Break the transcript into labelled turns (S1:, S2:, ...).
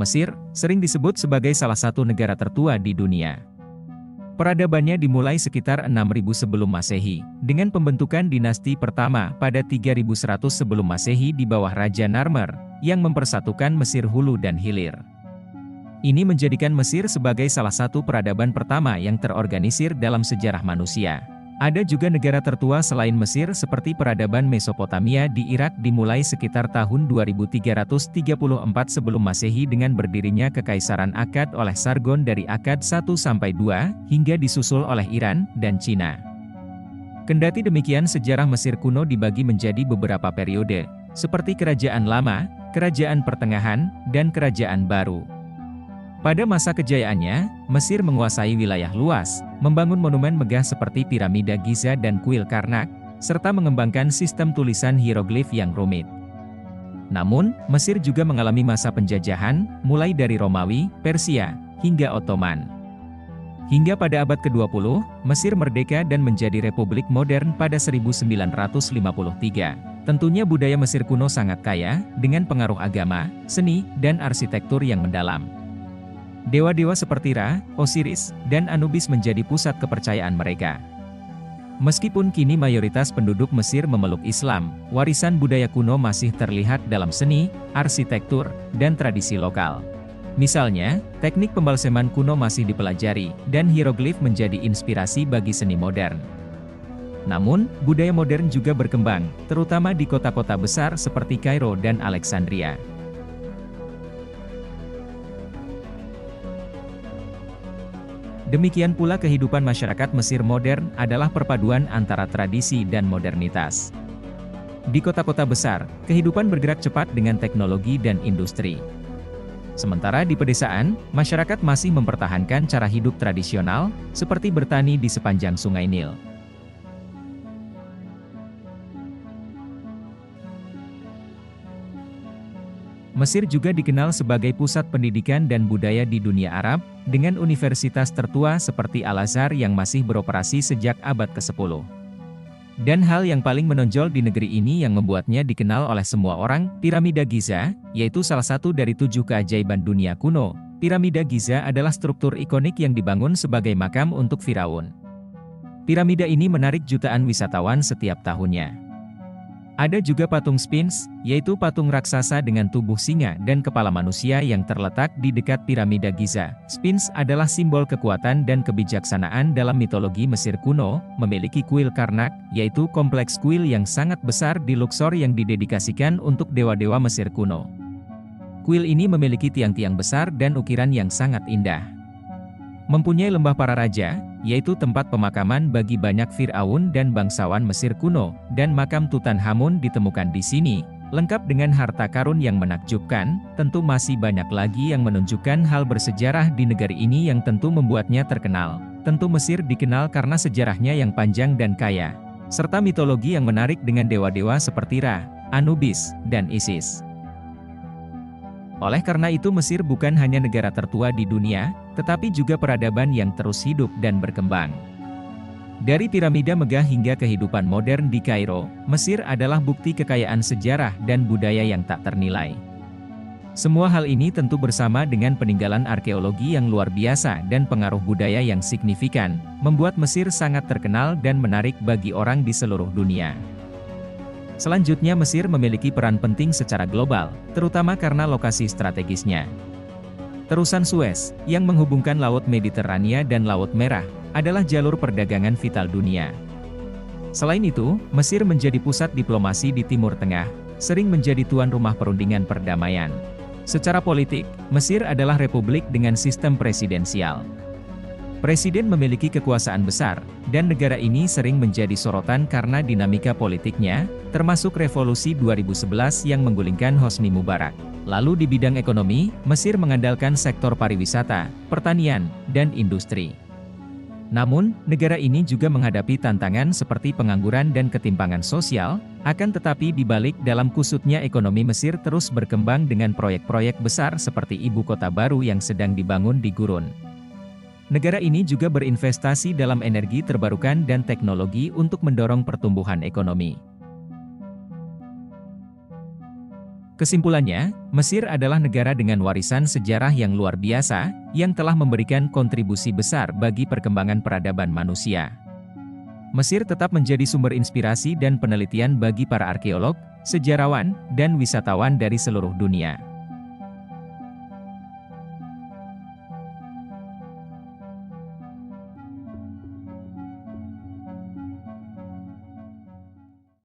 S1: Mesir sering disebut sebagai salah satu negara tertua di dunia. Peradabannya dimulai sekitar 6000 sebelum Masehi, dengan pembentukan dinasti pertama pada 3100 sebelum Masehi di bawah Raja Narmer, yang mempersatukan Mesir Hulu dan Hilir. Ini menjadikan Mesir sebagai salah satu peradaban pertama yang terorganisir dalam sejarah manusia. Ada juga negara tertua selain Mesir seperti peradaban Mesopotamia di Irak dimulai sekitar tahun 2334 sebelum Masehi dengan berdirinya Kekaisaran Akkad oleh Sargon dari Akkad 1-2 hingga disusul oleh Iran dan Cina. Kendati demikian, sejarah Mesir kuno dibagi menjadi beberapa periode, seperti Kerajaan Lama, Kerajaan Pertengahan, dan Kerajaan Baru. Pada masa kejayaannya, Mesir menguasai wilayah luas, membangun monumen megah seperti Piramida Giza dan Kuil Karnak, serta mengembangkan sistem tulisan hieroglif yang rumit. Namun, Mesir juga mengalami masa penjajahan, mulai dari Romawi, Persia, hingga Ottoman. Hingga pada abad ke-20, Mesir merdeka dan menjadi republik modern pada 1953. Tentunya budaya Mesir kuno sangat kaya, dengan pengaruh agama, seni, dan arsitektur yang mendalam. Dewa-dewa seperti Ra, Osiris, dan Anubis menjadi pusat kepercayaan mereka. Meskipun kini mayoritas penduduk Mesir memeluk Islam, warisan budaya kuno masih terlihat dalam seni, arsitektur, dan tradisi lokal. Misalnya, teknik pembalseman kuno masih dipelajari, dan hieroglif menjadi inspirasi bagi seni modern. Namun, budaya modern juga berkembang, terutama di kota-kota besar seperti Kairo dan Alexandria. Demikian pula kehidupan masyarakat Mesir modern adalah perpaduan antara tradisi dan modernitas. Di kota-kota besar, kehidupan bergerak cepat dengan teknologi dan industri. Sementara di pedesaan, masyarakat masih mempertahankan cara hidup tradisional, seperti bertani di sepanjang Sungai Nil. Mesir juga dikenal sebagai pusat pendidikan dan budaya di dunia Arab, dengan universitas tertua seperti Al-Azhar yang masih beroperasi sejak abad ke-10. Dan hal yang paling menonjol di negeri ini yang membuatnya dikenal oleh semua orang, Piramida Giza, yaitu salah satu dari 7 keajaiban dunia kuno. Piramida Giza adalah struktur ikonik yang dibangun sebagai makam untuk Firaun. Piramida ini menarik jutaan wisatawan setiap tahunnya. Ada juga patung Sphinx, yaitu patung raksasa dengan tubuh singa dan kepala manusia yang terletak di dekat Piramida Giza. Sphinx adalah simbol kekuatan dan kebijaksanaan dalam mitologi Mesir kuno, memiliki kuil Karnak, yaitu kompleks kuil yang sangat besar di Luxor yang didedikasikan untuk dewa-dewa Mesir kuno. Kuil ini memiliki tiang-tiang besar dan ukiran yang sangat indah. Mempunyai lembah para raja, yaitu tempat pemakaman bagi banyak Fir'aun dan bangsawan Mesir kuno, dan makam Tutankhamun ditemukan di sini, lengkap dengan harta karun yang menakjubkan. Tentu masih banyak lagi yang menunjukkan hal bersejarah di negeri ini yang tentu membuatnya terkenal. Tentu Mesir dikenal karena sejarahnya yang panjang dan kaya, serta mitologi yang menarik dengan dewa-dewa seperti Ra, Anubis, dan Isis. Oleh karena itu Mesir bukan hanya negara tertua di dunia, tetapi juga peradaban yang terus hidup dan berkembang. Dari piramida megah hingga kehidupan modern di Kairo, Mesir adalah bukti kekayaan sejarah dan budaya yang tak ternilai. Semua hal ini tentu bersama dengan peninggalan arkeologi yang luar biasa dan pengaruh budaya yang signifikan, membuat Mesir sangat terkenal dan menarik bagi orang di seluruh dunia. Selanjutnya Mesir memiliki peran penting secara global, terutama karena lokasi strategisnya. Terusan Suez, yang menghubungkan Laut Mediterania dan Laut Merah, adalah jalur perdagangan vital dunia. Selain itu, Mesir menjadi pusat diplomasi di Timur Tengah, sering menjadi tuan rumah perundingan perdamaian. Secara politik, Mesir adalah republik dengan sistem presidensial. Presiden memiliki kekuasaan besar, dan negara ini sering menjadi sorotan karena dinamika politiknya, termasuk revolusi 2011 yang menggulingkan Hosni Mubarak. Lalu di bidang ekonomi, Mesir mengandalkan sektor pariwisata, pertanian, dan industri. Namun, negara ini juga menghadapi tantangan seperti pengangguran dan ketimpangan sosial, akan tetapi di balik dalam kusutnya ekonomi Mesir terus berkembang dengan proyek-proyek besar seperti ibu kota baru yang sedang dibangun di gurun. Negara ini juga berinvestasi dalam energi terbarukan dan teknologi untuk mendorong pertumbuhan ekonomi. Kesimpulannya, Mesir adalah negara dengan warisan sejarah yang luar biasa, yang telah memberikan kontribusi besar bagi perkembangan peradaban manusia. Mesir tetap menjadi sumber inspirasi dan penelitian bagi para arkeolog, sejarawan, dan wisatawan dari seluruh dunia.